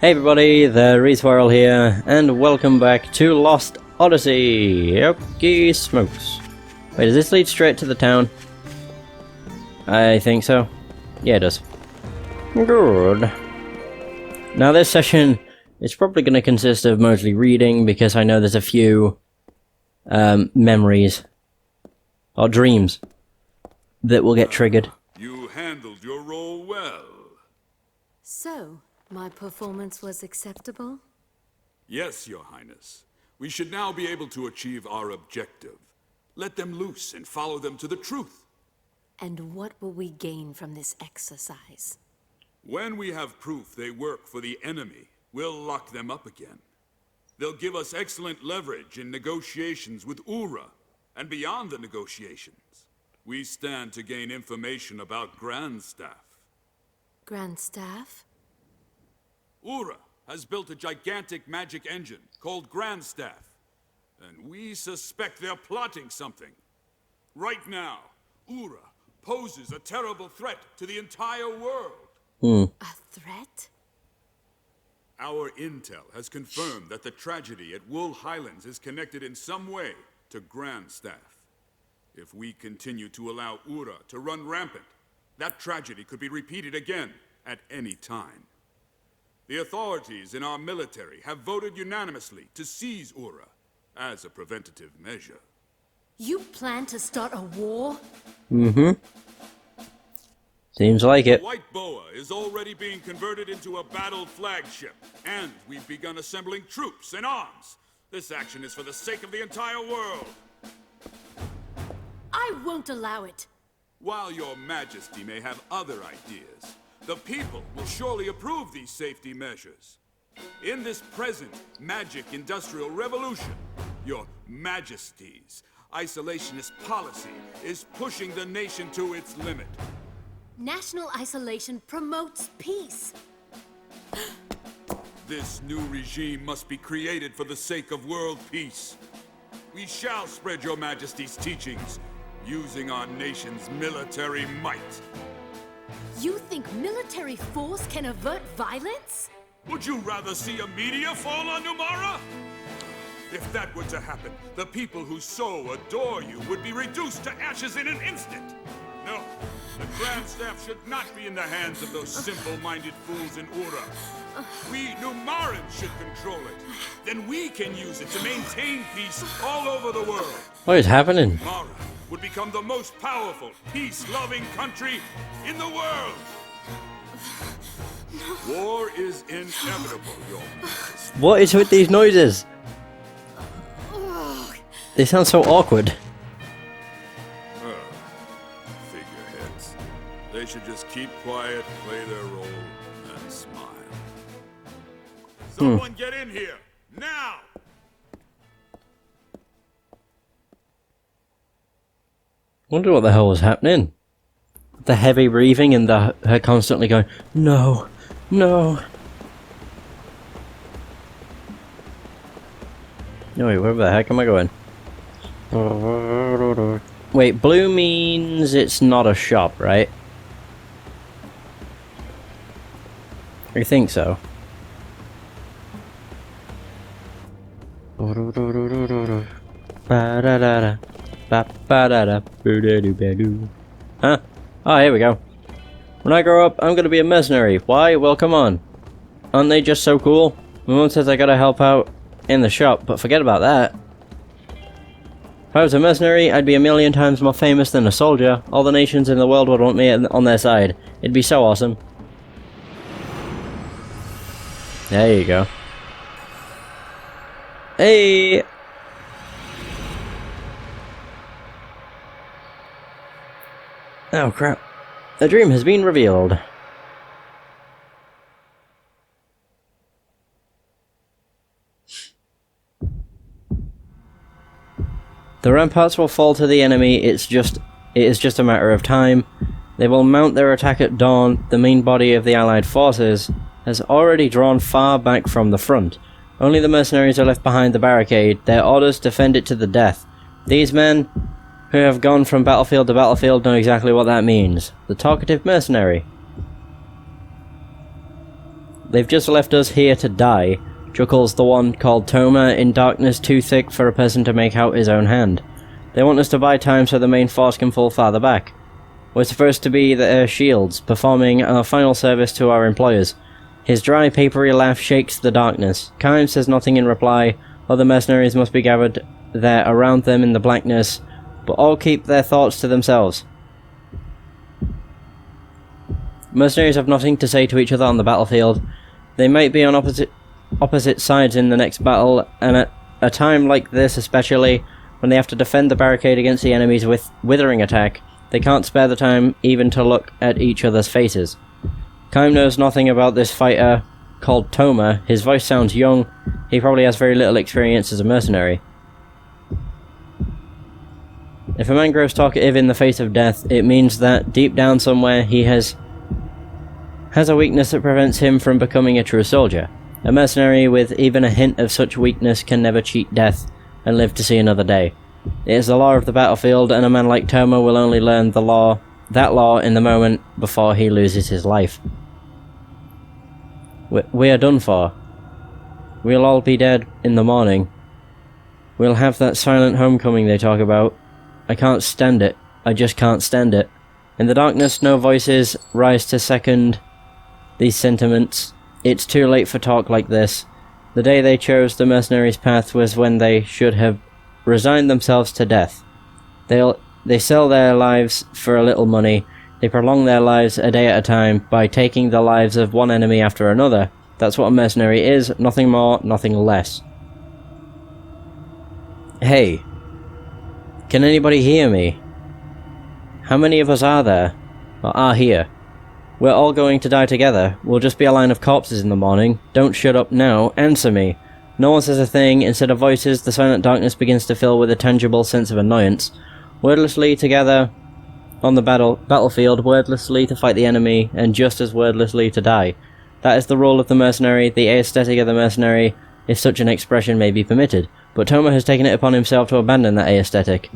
Hey everybody, the Reswirl here, and welcome back to Lost Odyssey! Okie smokes. Wait, does this lead straight to the town? I think so. Yeah, it does. Good. Now this session is probably going to consist of mostly reading, because I know there's a few memories, or dreams, that will get triggered. You handled your role well. So, my performance was acceptable? Yes, Your Highness. We should now be able to achieve our objective. Let them loose and follow them to the truth. And what will we gain from this exercise? When we have proof they work for the enemy, we'll lock them up again. They'll give us excellent leverage in negotiations with Ura, and beyond the negotiations, we stand to gain information about Grandstaff. Grandstaff? Ura has built a gigantic magic engine called Grandstaff, and we suspect they're plotting something. Right now, Ura poses a terrible threat to the entire world. A threat? Our intel has confirmed that the tragedy at Wool Highlands is connected in some way to Grandstaff. If we continue to allow Ura to run rampant, that tragedy could be repeated again at any time. The authorities in our military have voted unanimously to seize Ura as a preventative measure. You plan to start a war? Seems like it. The White Boa is already being converted into a battle flagship, and we've begun assembling troops and arms. This action is for the sake of the entire world. I won't allow it. While your majesty may have other ideas, the people will surely approve these safety measures. In this present magic industrial revolution, your majesty's isolationist policy is pushing the nation to its limit. National isolation promotes peace. This new regime must be created for the sake of world peace. We shall spread your majesty's teachings, using our nation's military might. You think military force can avert violence? Would you rather see a meteor fall on Numara? If that were to happen, the people who so adore you would be reduced to ashes in an instant. No, the Grandstaff should not be in the hands of those simple-minded fools in Ura. We Numarans should control it. Then we can use it to maintain peace all over the world. What is happening? Mara would become the most powerful, peace-loving country in the world. War is inevitable, Your Majesty. What is with these noises? They sound so awkward. Figureheads. They should just keep quiet, play their role, and smile. Someone get in here, now! Wonder what the hell was happening. The heavy breathing and her constantly going, no, no. No, wait, where the heck am I going? Wait, blue means it's not a shop, right? I think so. Huh? Oh, here we go. When I grow up, I'm gonna be a mercenary. Why? Well, come on. Aren't they just so cool? My mom says I gotta help out in the shop, but forget about that. If I was a mercenary, I'd be a million times more famous than a soldier. All the nations in the world would want me on their side. It'd be so awesome. There you go. Hey! Oh crap. The dream has been revealed. The ramparts will fall to the enemy, it is just a matter of time. They will mount their attack at dawn. The main body of the allied forces has already drawn far back from the front. Only the mercenaries are left behind the barricade. Their orders defend it to the death. These men, who have gone from battlefield to battlefield, know exactly what that means. The talkative mercenary. They've just left us here to die, chuckles the one called Toma, in darkness too thick for a person to make out his own hand. They want us to buy time so the main force can fall farther back. We're supposed to be their shields, performing our final service to our employers. His dry, papery laugh shakes the darkness. Kaim says nothing in reply. Other mercenaries must be gathered there around them in the blackness, but all keep their thoughts to themselves. Mercenaries have nothing to say to each other on the battlefield. They might be on opposite sides in the next battle, and at a time like this especially, when they have to defend the barricade against the enemy's withering attack, they can't spare the time even to look at each other's faces. Kaim knows nothing about this fighter called Toma. His voice sounds young. He probably has very little experience as a mercenary. If a man grows talkative in the face of death, it means that deep down somewhere he has a weakness that prevents him from becoming a true soldier. A mercenary with even a hint of such weakness can never cheat death and live to see another day. It is the law of the battlefield, and a man like Toma will only learn that law in the moment before he loses his life. We are done for. We'll all be dead in the morning. We'll have that silent homecoming they talk about. I can't stand it. I just can't stand it. In the darkness, no voices rise to second these sentiments. It's too late for talk like this. The day they chose the mercenaries' path was when they should have resigned themselves to death. They sell their lives for a little money. They prolong their lives a day at a time by taking the lives of one enemy after another. That's what a mercenary is, nothing more, nothing less. Hey, can anybody hear me? How many of us are there? Or are here? We're all going to die together. We'll just be a line of corpses in the morning. Don't shut up now. Answer me. No one says a thing. Instead of voices, the silent darkness begins to fill with a tangible sense of annoyance. Wordlessly together on the battlefield, wordlessly to fight the enemy, and just as wordlessly to die. That is the role of the mercenary, the aesthetic of the mercenary, if such an expression may be permitted. But Toma has taken it upon himself to abandon that aesthetic.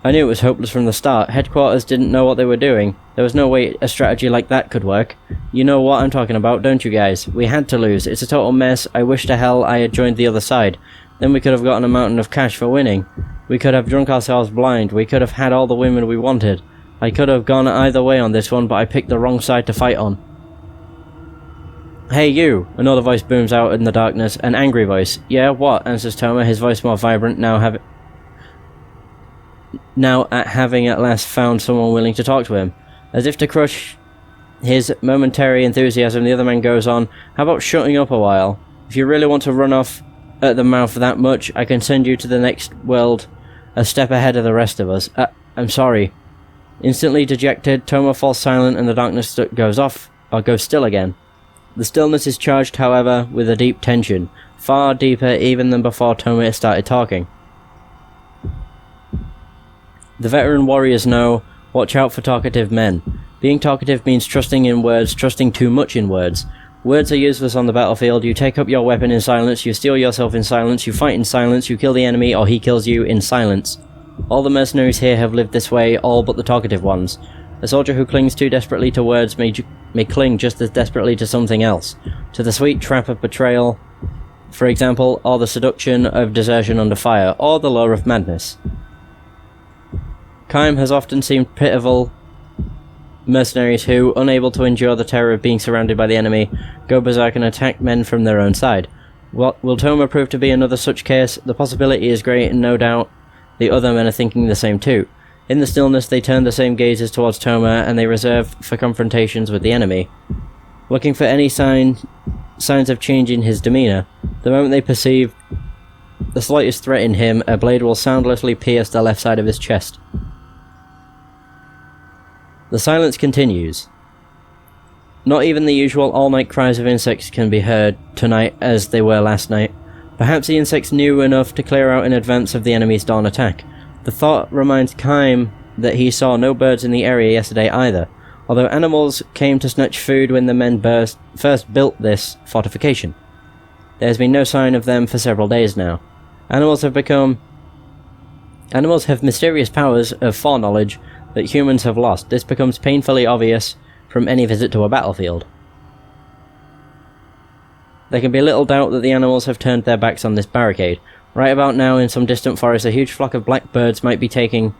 I knew it was hopeless from the start. Headquarters didn't know what they were doing. There was no way a strategy like that could work. You know what I'm talking about, don't you guys? We had to lose. It's a total mess. I wish to hell I had joined the other side. Then we could have gotten a mountain of cash for winning. We could have drunk ourselves blind. We could have had all the women we wanted. I could have gone either way on this one, but I picked the wrong side to fight on. Hey you! Another voice booms out in the darkness. An angry voice. Yeah, what? Answers Toma, his voice more vibrant, now at having at last found someone willing to talk to him. As if to crush his momentary enthusiasm, the other man goes on, how about shutting up a while? If you really want to run off at the mouth that much, I can send you to the next world a step ahead of the rest of us. I'm sorry. Instantly dejected, Toma falls silent and the darkness goes still again. The stillness is charged, however, with a deep tension, far deeper even than before Toma started talking. The veteran warriors know, watch out for talkative men. Being talkative means trusting in words, trusting too much in words. Words are useless on the battlefield. You take up your weapon in silence, you steel yourself in silence, you fight in silence, you kill the enemy or he kills you in silence. All the mercenaries here have lived this way, all but the talkative ones. A soldier who clings too desperately to words may cling just as desperately to something else. To the sweet trap of betrayal, for example, or the seduction of desertion under fire, or the lure of madness. Kaim has often seen pitiful mercenaries who, unable to endure the terror of being surrounded by the enemy, go berserk and attack men from their own side. Will Toma prove to be another such case? The possibility is great, and no doubt the other men are thinking the same too. In the stillness, they turn the same gazes towards Toma, and they reserve for confrontations with the enemy, looking for any signs of change in his demeanour. The moment they perceive the slightest threat in him, a blade will soundlessly pierce the left side of his chest. The silence continues. Not even the usual all-night cries of insects can be heard tonight as they were last night. Perhaps the insects knew enough to clear out in advance of the enemy's dawn attack. The thought reminds Kaim that he saw no birds in the area yesterday either, although animals came to snatch food when the men first built this fortification. There has been no sign of them for several days now. Animals have mysterious powers of foreknowledge that humans have lost. This becomes painfully obvious from any visit to a battlefield. There can be little doubt that the animals have turned their backs on this barricade. Right about now, in some distant forest, a huge flock of black birds might be taking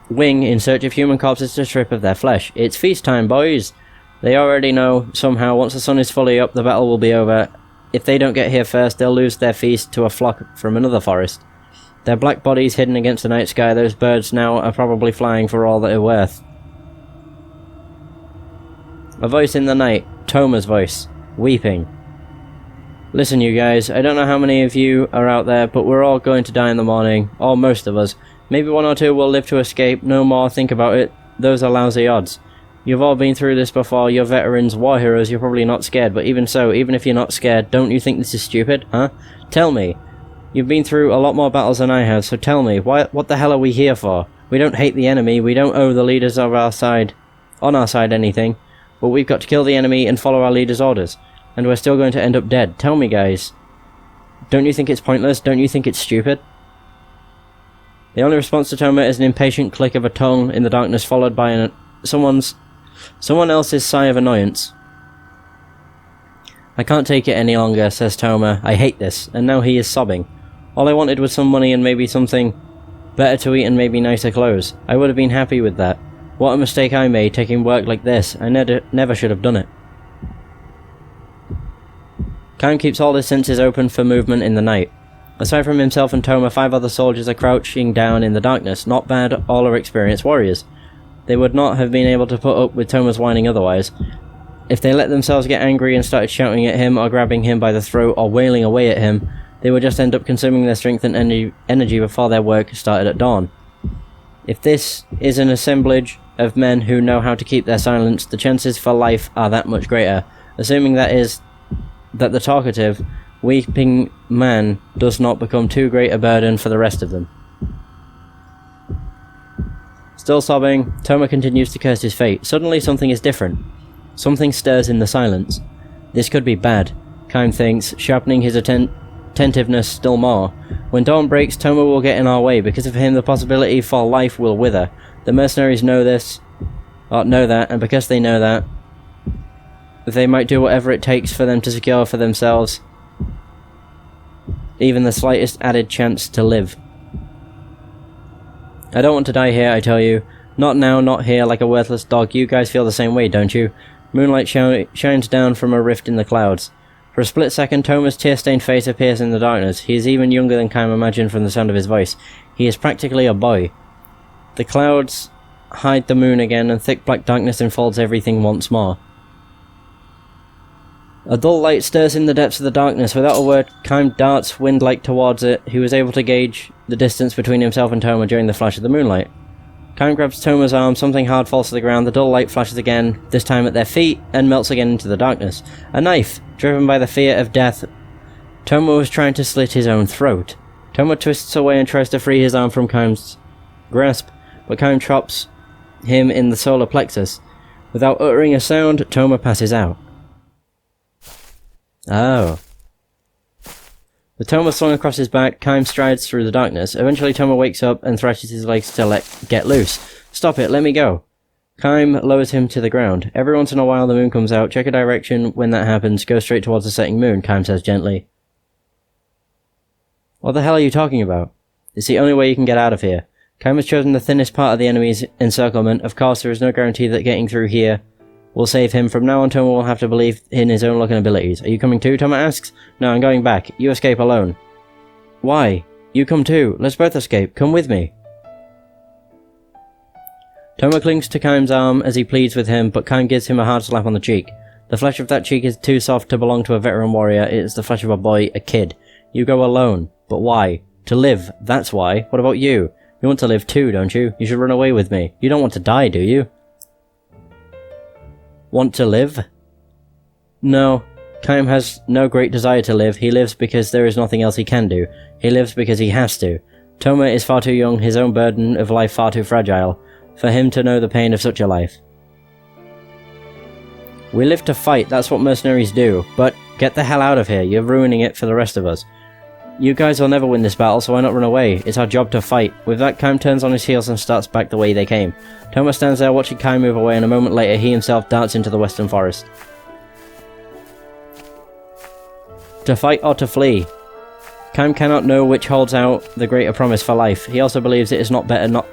wing in search of human corpses to strip of their flesh. It's feast time, boys! They already know, somehow, once the sun is fully up, the battle will be over. If they don't get here first, they'll lose their feast to a flock from another forest. Their black bodies hidden against the night sky, those birds now are probably flying for all that they're worth. A voice in the night, Toma's voice, weeping. Listen, you guys, I don't know how many of you are out there, but we're all going to die in the morning, or most of us. Maybe one or two will live to escape, no more, think about it. Those are lousy odds. You've all been through this before, you're veterans, war heroes, you're probably not scared, but even so, even if you're not scared, don't you think this is stupid, huh? Tell me. You've been through a lot more battles than I have, so tell me, what the hell are we here for? We don't hate the enemy, we don't owe the leaders of our side, anything, but we've got to kill the enemy and follow our leaders' orders. And we're still going to end up dead. Tell me, guys. Don't you think it's pointless? Don't you think it's stupid? The only response to Toma is an impatient click of a tongue in the darkness, followed by someone else's sigh of annoyance. I can't take it any longer, says Toma. I hate this. And now he is sobbing. All I wanted was some money and maybe something better to eat and maybe nicer clothes. I would have been happy with that. What a mistake I made, taking work like this. I never should have done it. Kaim keeps all his senses open for movement in the night. Aside from himself and Toma, 5 other soldiers are crouching down in the darkness. Not bad, all are experienced warriors. They would not have been able to put up with Toma's whining otherwise. If they let themselves get angry and started shouting at him, or grabbing him by the throat, or wailing away at him, they would just end up consuming their strength and energy before their work started at dawn. If this is an assemblage of men who know how to keep their silence, the chances for life are that much greater, assuming that the talkative, weeping man does not become too great a burden for the rest of them. Still sobbing, Toma continues to curse his fate. Suddenly something is different. Something stirs in the silence. This could be bad, Kaim thinks, sharpening his attentiveness still more. When dawn breaks, Toma will get in our way. Because of him, the possibility for life will wither. The mercenaries know that, and because they know that, they might do whatever it takes for them to secure for themselves even the slightest added chance to live. I don't want to die here, I tell you. Not now, not here, like a worthless dog. You guys feel the same way, don't you? Moonlight shines down from a rift in the clouds. For a split second, Toma's tear-stained face appears in the darkness. He is even younger than Kaim imagined from the sound of his voice. He is practically a boy. The clouds hide the moon again, and thick black darkness enfolds everything once more. A dull light stirs in the depths of the darkness. Without a word, Kaim darts wind-like towards it. He was able to gauge the distance between himself and Toma during the flash of the moonlight. Kaim grabs Toma's arm, something hard falls to the ground, the dull light flashes again, this time at their feet, and melts again into the darkness. A knife! Driven by the fear of death, Toma was trying to slit his own throat. Toma twists away and tries to free his arm from Kaim's grasp, but Kaim chops him in the solar plexus. Without uttering a sound, Toma passes out. Oh. With Toma slung across his back, Kaim strides through the darkness. Eventually Toma wakes up and thrashes his legs to get loose. Stop it, let me go. Kaim lowers him to the ground. Every once in a while the moon comes out. Check a direction when that happens. Go straight towards the setting moon, Kaim says gently. What the hell are you talking about? It's the only way you can get out of here. Kaim has chosen the thinnest part of the enemy's encirclement. Of course, there is no guarantee that getting through here will save him. From now on, Toma will have to believe in his own luck and abilities. Are you coming too? Toma asks. No, I'm going back. You escape alone. Why? You come too. Let's both escape. Come with me. Toma clings to Kaim's arm as he pleads with him, but Kaim gives him a hard slap on the cheek. The flesh of that cheek is too soft to belong to a veteran warrior. It is the flesh of a boy, a kid. You go alone. But why? To live. That's why. What about you? You want to live too, don't you? You should run away with me. You don't want to die, do you? Want to live? No. Kaim has no great desire to live. He lives because there is nothing else he can do. He lives because he has to. Toma is far too young, his own burden of life far too fragile, for him to know the pain of such a life. We live to fight, that's what mercenaries do, but get the hell out of here, you're ruining it for the rest of us. You guys will never win this battle, so why not run away? It's our job to fight. With that, Kaim turns on his heels and starts back the way they came. Toma stands there watching Kaim move away, and a moment later he himself darts into the western forest. To fight or to flee? Kaim cannot know which holds out the greater promise for life. He also believes it is not better not